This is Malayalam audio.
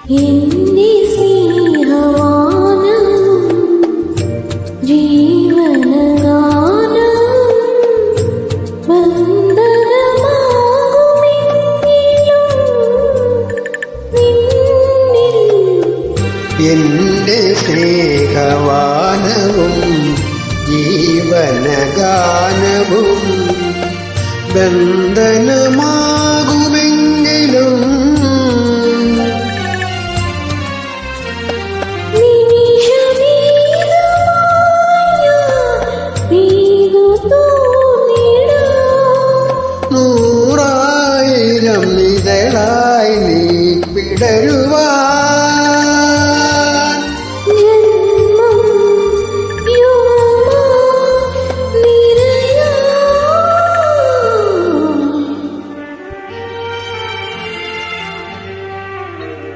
എന്റെ സ്നേഹവാനം ജീവനഗാനം ബന്ധനമാകുമെങ്കിലും നിന്നിൽ എന്റെ സ്നേഹവാനവും ജീവനഗാനവും ബന്ധനമാകുമെങ്കിലും നൂറായിരം ഇതളായി നീ പിടരുവാ